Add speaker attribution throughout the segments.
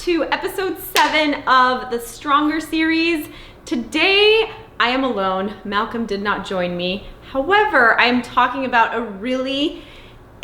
Speaker 1: to episode 7 of the Stronger series. Today, I am alone. Malcolm did not join me. However, I am talking about a really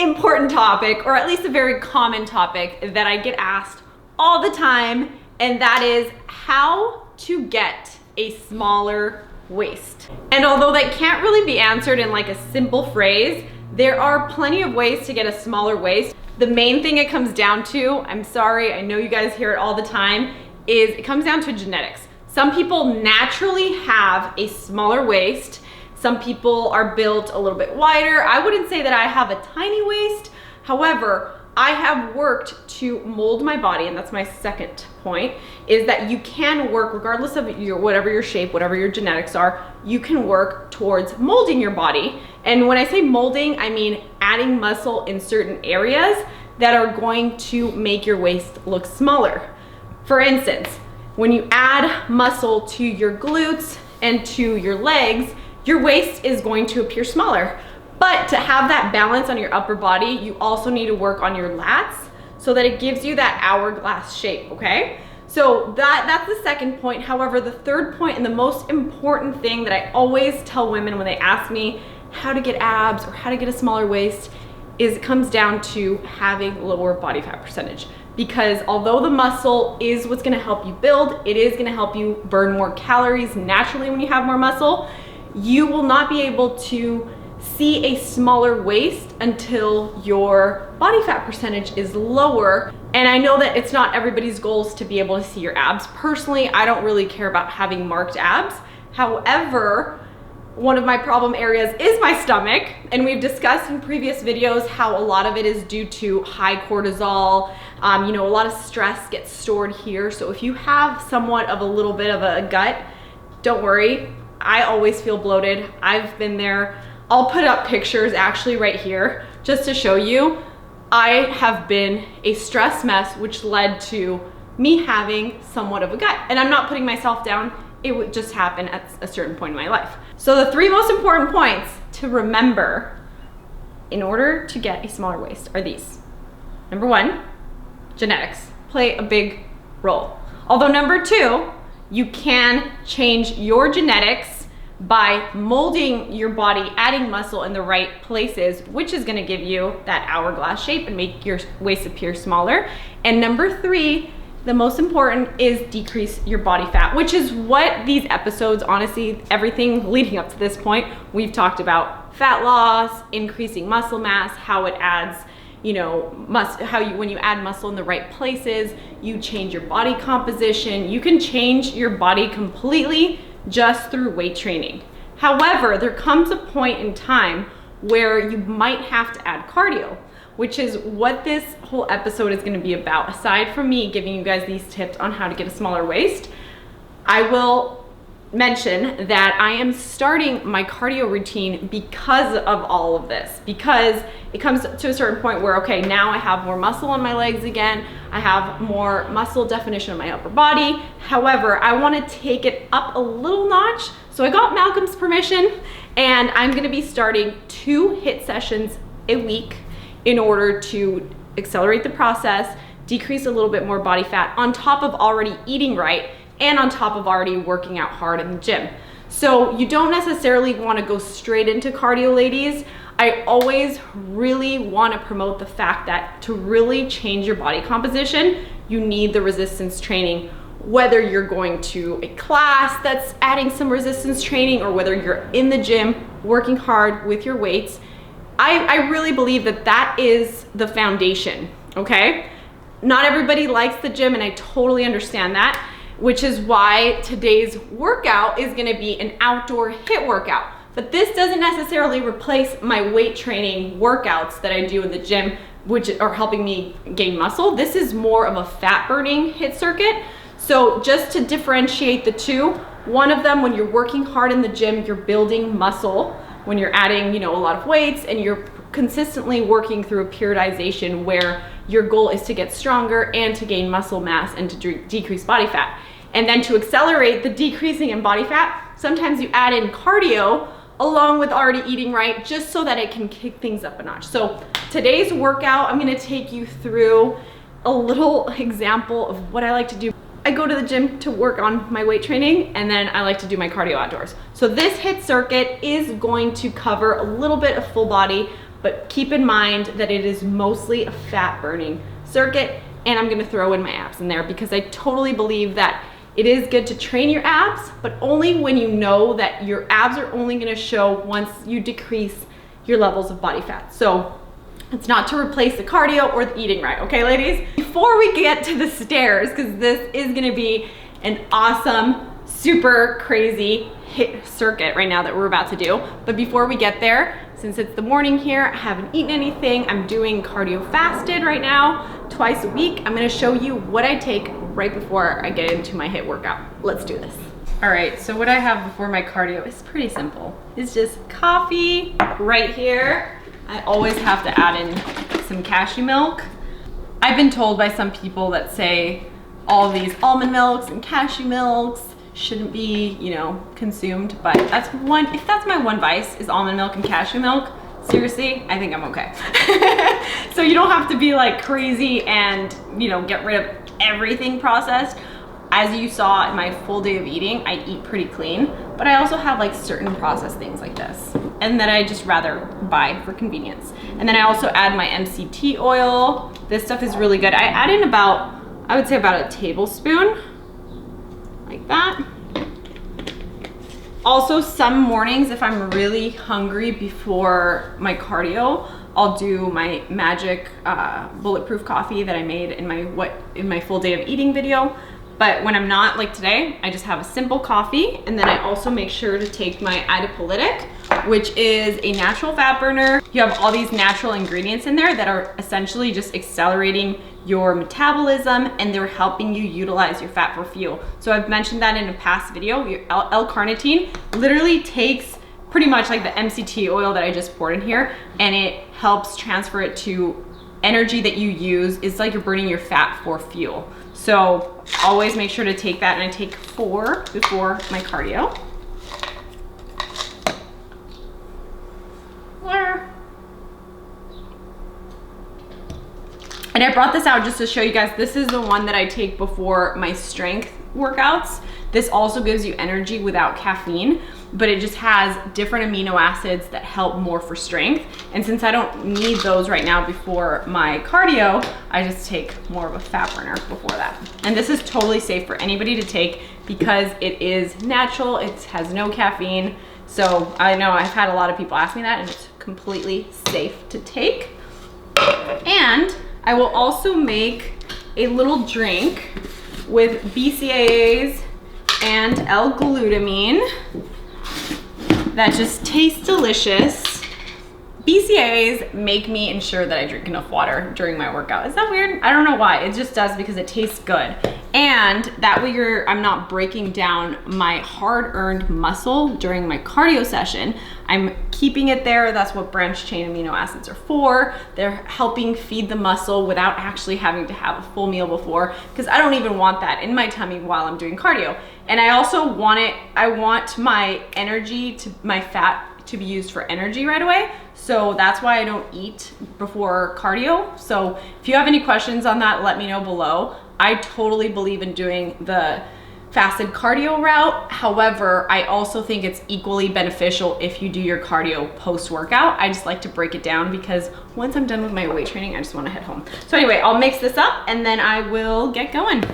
Speaker 1: important topic, or at least a very common topic that I get asked all the time, and that is how to get a smaller waist. And although that can't really be answered in like a simple phrase, there are plenty of ways to get a smaller waist. The main thing it comes down to, I'm sorry, I know you guys hear it all the time, is it comes down to genetics. Some people naturally have a smaller waist. Some people are built a little bit wider. I wouldn't say that I have a tiny waist. However, I have worked to mold my body, and that's my second point, is that you can work regardless of whatever your shape, whatever your genetics are, you can work towards molding your body. And when I say molding, I mean adding muscle in certain areas that are going to make your waist look smaller. For instance, when you add muscle to your glutes and to your legs, your waist is going to appear smaller. But to have that balance on your upper body, you also need to work on your lats so that it gives you that hourglass shape, okay? So that's the second point. However, the third point and the most important thing that I always tell women when they ask me how to get abs or how to get a smaller waist is it comes down to having lower body fat percentage. Because although the muscle is what's gonna help you build, it is gonna help you burn more calories naturally when you have more muscle, you will not be able to see a smaller waist until your body fat percentage is lower. And I know that it's not everybody's goals to be able to see your abs. Personally, I don't really care about having marked abs. However, one of my problem areas is my stomach, and we've discussed in previous videos how a lot of it is due to high cortisol. A lot of stress gets stored here. So if you have somewhat of a little bit of a gut, don't worry. I always feel bloated. I've been there. I'll put up pictures actually right here just to show you. I have been a stress mess, which led to me having somewhat of a gut. And I'm not putting myself down. It would just happen at a certain point in my life. So the 3 most important points to remember in order to get a smaller waist are these. Number 1, genetics play a big role. Although number 2, you can change your genetics by molding your body, adding muscle in the right places, which is gonna give you that hourglass shape and make your waist appear smaller. And number 3, the most important, is decrease your body fat, which is what these episodes, honestly, everything leading up to this point, we've talked about fat loss, increasing muscle mass, how it adds, when you add muscle in the right places, you change your body composition. You can change your body completely just through weight training. However, there comes a point in time where you might have to add cardio, which is what this whole episode is gonna be about. Aside from me giving you guys these tips on how to get a smaller waist, I will mention that I am starting my cardio routine because of all of this, because it comes to a certain point where, okay, now I have more muscle on my legs again, I have more muscle definition on my upper body. However, I wanna take it up a little notch, so I got Malcolm's permission, and I'm gonna be starting 2 HIIT sessions a week in order to accelerate the process, decrease a little bit more body fat on top of already eating right, and on top of already working out hard in the gym. So you don't necessarily want to go straight into cardio, ladies. I always really want to promote the fact that to really change your body composition, you need the resistance training. Whether you're going to a class that's adding some resistance training, or whether you're in the gym working hard with your weights, I really believe that that is the foundation, okay? Not everybody likes the gym, and I totally understand that, which is why today's workout is gonna be an outdoor HIIT workout. But this doesn't necessarily replace my weight training workouts that I do in the gym, which are helping me gain muscle. This is more of a fat burning HIIT circuit. So just to differentiate the two, one of them, when you're working hard in the gym, you're building muscle. When you're adding, a lot of weights, and you're consistently working through a periodization where your goal is to get stronger and to gain muscle mass and to decrease body fat. And then to accelerate the decreasing in body fat, sometimes you add in cardio along with already eating right, just so that it can kick things up a notch. So today's workout, I'm gonna take you through a little example of what I like to do. I go to the gym to work on my weight training, and then I like to do my cardio outdoors. So this HIIT circuit is going to cover a little bit of full body, but keep in mind that it is mostly a fat burning circuit, and I'm gonna throw in my abs in there because I totally believe that it is good to train your abs, but only when you know that your abs are only gonna show once you decrease your levels of body fat. So it's not to replace the cardio or the eating right, okay, ladies? Before we get to the stairs, because this is gonna be an awesome, super crazy HIIT circuit right now that we're about to do. But before we get there, since it's the morning here, I haven't eaten anything, I'm doing cardio fasted right now, twice a week. I'm gonna show you what I take right before I get into my HIIT workout. Let's do this. All right, so what I have before my cardio is pretty simple. It's just coffee right here. I always have to add in some cashew milk. I've been told by some people that say all these almond milks and cashew milks shouldn't be, you know, consumed, but if that's my one vice is almond milk and cashew milk, seriously, I think I'm okay. So you don't have to be like crazy and, you know, get rid of everything processed. As you saw in my full day of eating, I eat pretty clean, but I also have like certain processed things like this, and that I just rather buy for convenience. And then I also add my MCT oil. This stuff is really good. I add in about, I would say about a tablespoon, like that. Also, some mornings, if I'm really hungry before my cardio, I'll do my magic bulletproof coffee that I made in my full day of eating video. But when I'm not, like today, I just have a simple coffee, and then I also make sure to take my adipolytic, which is a natural fat burner. You have all these natural ingredients in there that are essentially just accelerating your metabolism, and they're helping you utilize your fat for fuel. So I've mentioned that in a past video. Your L-carnitine literally takes pretty much like the MCT oil that I just poured in here, and it helps transfer it to energy that you use. It's like you're burning your fat for fuel. So always make sure to take that, and I take 4 before my cardio. And I brought this out just to show you guys, this is the one that I take before my strength workouts. This also gives you energy without caffeine, but it just has different amino acids that help more for strength. And since I don't need those right now before my cardio, I just take more of a fat burner before that. And this is totally safe for anybody to take because it is natural, it has no caffeine. So I know I've had a lot of people ask me that, and it's completely safe to take. And I will also make a little drink with BCAAs and L-glutamine that just tastes delicious. BCAAs make me ensure that I drink enough water during my workout. Is that weird? I don't know why. It just does because it tastes good. And that way I'm not breaking down my hard-earned muscle during my cardio session. I'm keeping it there. That's what branched chain amino acids are for. They're helping feed the muscle without actually having to have a full meal before, because I don't even want that in my tummy while I'm doing cardio. And I also I want my energy, my fat to be used for energy right away. So that's why I don't eat before cardio. So if you have any questions on that, let me know below. I totally believe in doing the fasted cardio route. However, I also think it's equally beneficial if you do your cardio post-workout. I just like to break it down because once I'm done with my weight training, I just want to head home. So anyway, I'll mix this up and then I will get going.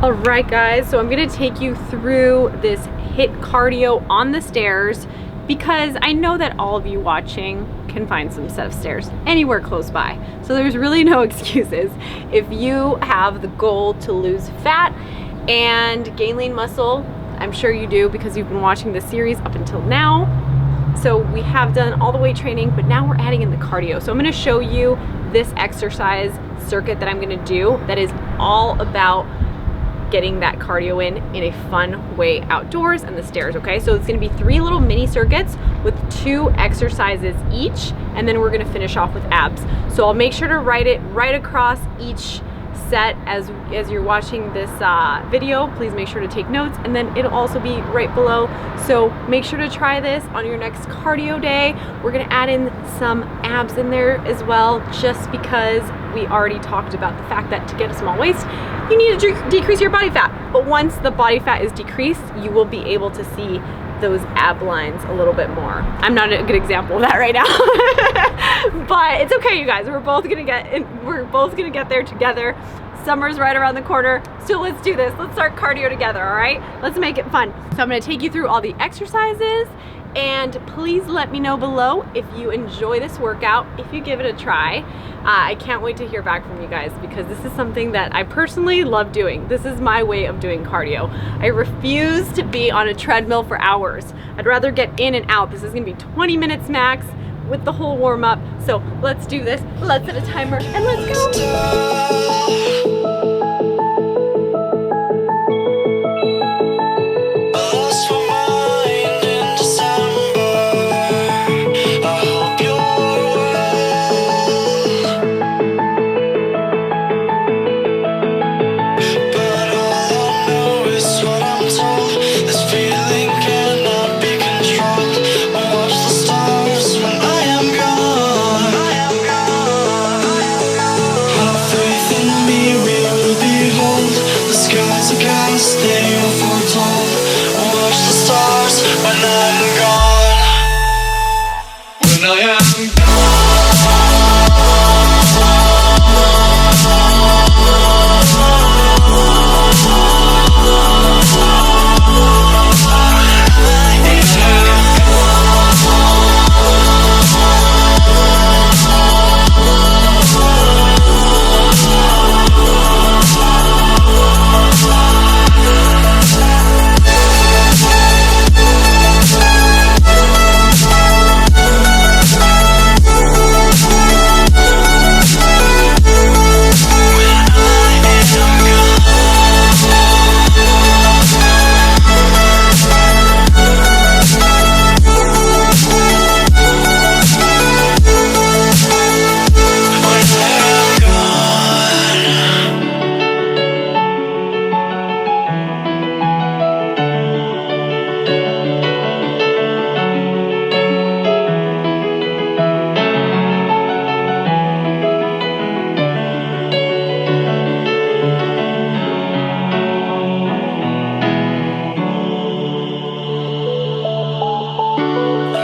Speaker 1: All right, guys, so I'm gonna take you through this HIIT cardio on the stairs because I know that all of you watching can find some set of stairs anywhere close by. So there's really no excuses. If you have the goal to lose fat and gain lean muscle, I'm sure you do because you've been watching this series up until now. So we have done all the weight training, but now we're adding in the cardio. So I'm gonna show you this exercise circuit that I'm gonna do that is all about getting that cardio in a fun way outdoors and the stairs, okay? So it's gonna be 3 little mini circuits with 2 exercises each, and then we're gonna finish off with abs. So I'll make sure to write it right across each set as you're watching this video. Please make sure to take notes, and then it'll also be right below. So make sure to try this on your next cardio day. We're gonna add in some abs in there as well, just because we already talked about the fact that to get a small waist, you need to decrease your body fat. But once the body fat is decreased, you will be able to see those ab lines a little bit more. I'm not a good example of that right now, but it's okay, you guys. We're both gonna get there together. Summer's right around the corner, so let's do this. Let's start cardio together, all right? Let's make it fun. So I'm gonna take you through all the exercises, and please let me know below if you enjoy this workout, if you give it a try. I can't wait to hear back from you guys, because this is something that I personally love doing. This is my way of doing cardio. I refuse to be on a treadmill for hours. I'd rather get in and out. This is gonna be 20 minutes max with the whole warm up. So let's do this. Let's set a timer and let's go.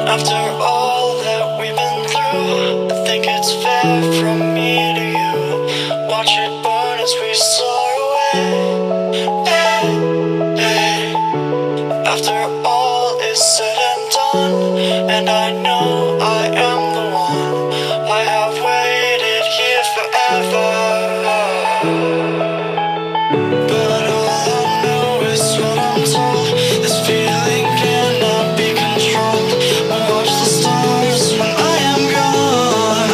Speaker 2: After all that we've been through, I think it's fair from me to you. Watch it burn as we soar away. Hey, hey. After all is said and done, and I know I am the one, I have waited here forever. But all I know is what I'm told. This feeling cannot be controlled. Watch the stars when I am gone.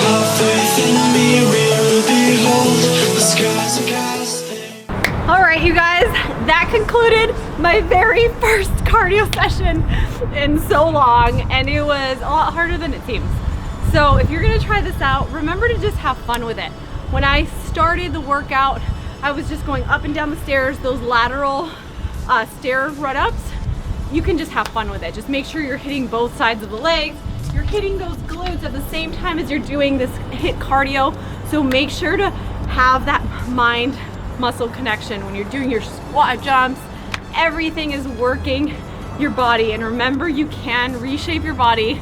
Speaker 2: Have faith in me, we'll behold the skies are casting.
Speaker 1: All right, you guys, that concluded my very first cardio session in so long, and it was a lot harder than it seems. So if you're gonna try this out, remember to just have fun with it. When I started the workout, I was just going up and down the stairs, those lateral stair run-ups. You can just have fun with it. Just make sure you're hitting both sides of the legs. You're hitting those glutes at the same time as you're doing this HIIT cardio. So make sure to have that mind muscle connection when you're doing your squat jumps. Everything is working your body, and remember, you can reshape your body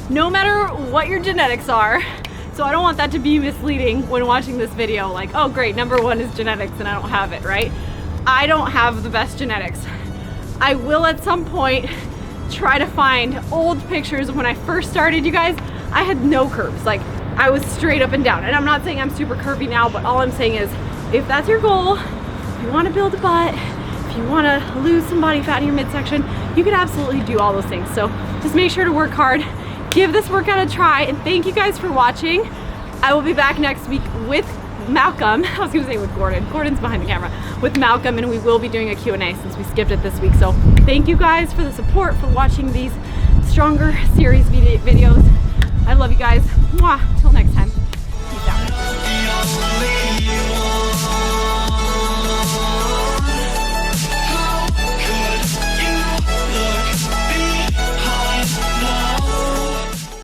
Speaker 1: no matter what your genetics are. So I don't want that to be misleading when watching this video, like, oh great, number one is genetics and I don't have it, right? I don't have the best genetics. I will at some point try to find old pictures of when I first started, you guys. I had no curves, like I was straight up and down. And I'm not saying I'm super curvy now, but all I'm saying is, if that's your goal, if you wanna build a butt, if you wanna lose some body fat in your midsection, you can absolutely do all those things. So just make sure to work hard. Give this workout a try, and thank you guys for watching. I will be back next week with Malcolm. I was gonna say with Gordon. Gordon's behind the camera. With Malcolm, and we will be doing a Q&A since we skipped it this week. So thank you guys for the support, for watching these stronger series videos. I love you guys. Mwah. Till next time. Peace out.
Speaker 2: for me.